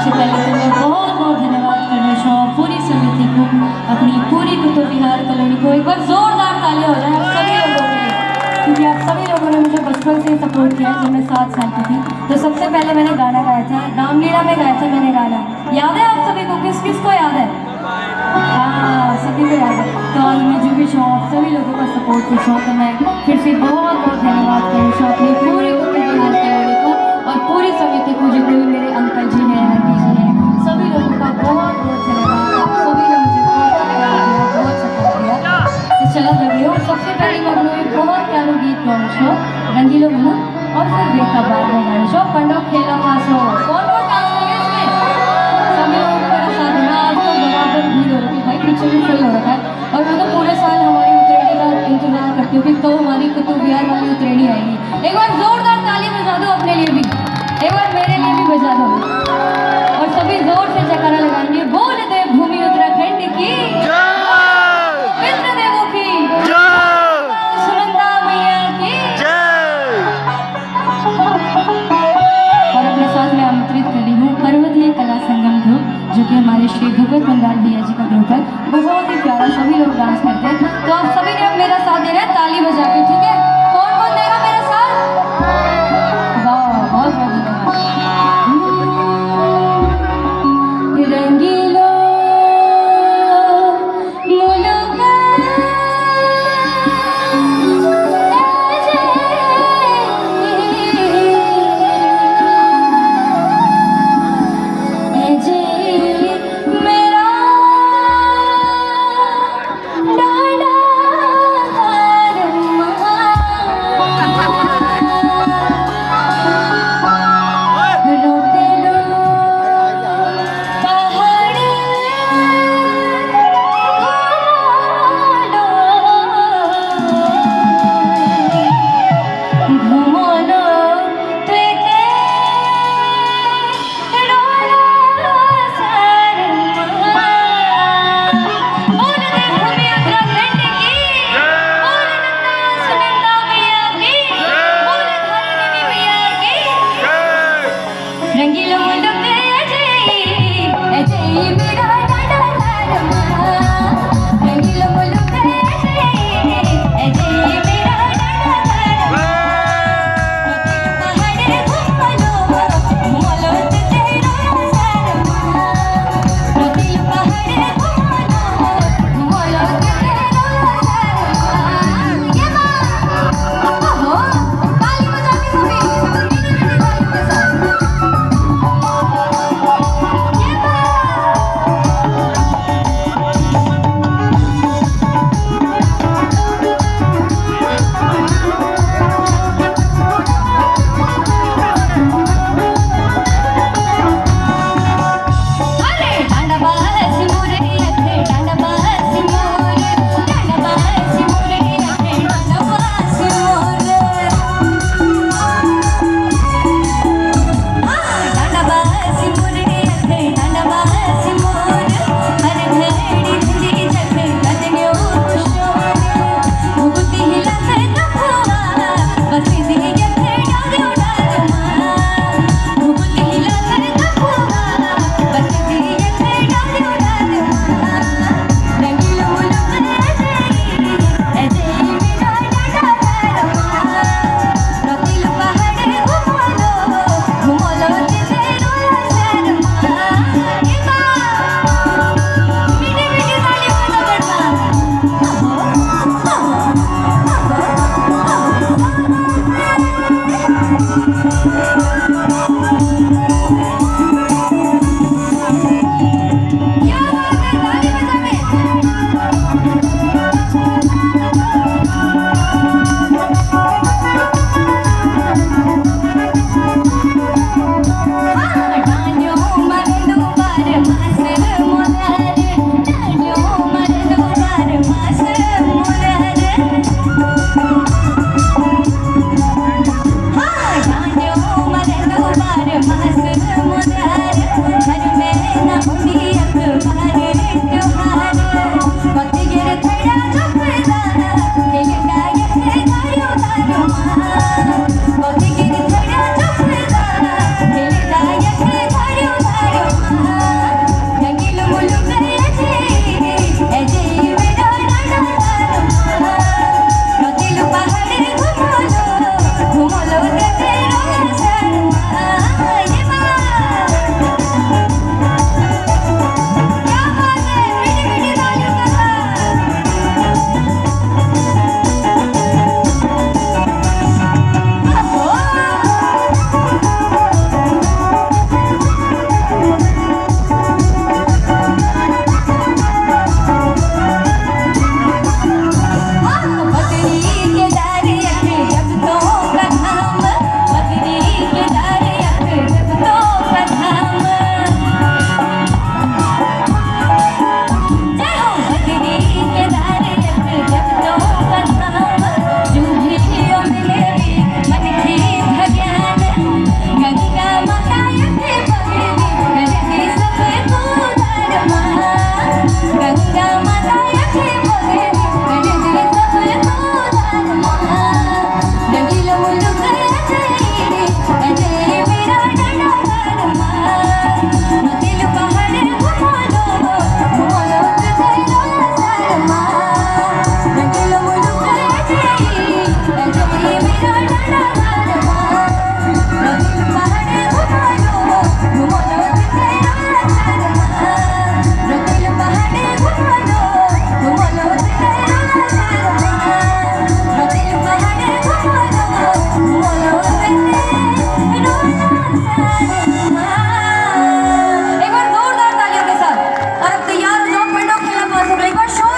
सबसे पहले तो मैं बहुत बहुत धन्यवाद करना चाहूँ पूरी समिति को, अपनी पूरी कुतुब विहार कॉलोनी को। एक बार जोरदार तालियां हो जाए आप सभी लोगों के लिए, क्योंकि आप सभी लोगों ने मुझे बचपन से सपोर्ट किया है। जब मैं 7 साल की थी तो सबसे पहले मैंने गाना गाया था, रामलीला में गाया था मैंने गाना। याद है आप सभी को? किस किस को याद है? हाँ, सभी को याद है। तो आज मैं जो भी शौक सभी लोगों का सपोर्ट कर शौक, तो मैं फिर से बहुत बहुत धन्यवाद करना चाहूँ अपनी पूरी कुतुब विहार कॉलोनी को और पूरी समिति को, जितने भी मेरे अंकल जी हैं, आंटी जी हैं, सभी लोगों का बहुत बहुत धन्यवाद। आप सभी ने मुझे बहुत प्यार दिया, बहुत सपोर्ट दिया। तो चला लगे हो सबसे पहले मैं अपने एक बहुत प्यारा गीत गाना छो, रंगीलो मनु, और फिर देखा बाद में गाना छो पंडो खेला पास हो। कौन कौन डांस करेंगे इसमें? सभी लोगों को मेरा साथ देना। आज तो बराबर भीड़ हो रही है भाई, पीछे भी फुल हो रखा है। और मैं तो पूरे साल हमारी उतरेणी का इंतजार करती हूँ कि तो हमारी कुतुब विहार वाली उतरेणी आएगी। एक बार जोरदार ताली बजा दो अपने लिए भी, एक बार मेरे लिए भी बजा दो, और सभी जोर से जयकारा लगाएंगे। बोल दे भूमि उत्तराखंड की, मित्र देवों की, सुनंदा मैया की। और अपने साथ में आमंत्रित कर रही हूँ पर्वतीय कला संगम ग्रुप, जो कि हमारे श्री भगवत मंदार भैया जी का ग्रुप है। बहुत ही प्यारा, सभी लोग डांस करते हैं। तो आप सभी ने अब मेरा साथ दे रहे हैं ताली बजा के, ठीक है? कौन कौन देगा मेरा साथ? वाह, बहुत बहुत धन्यवाद। रंगीलो मुलुक Mas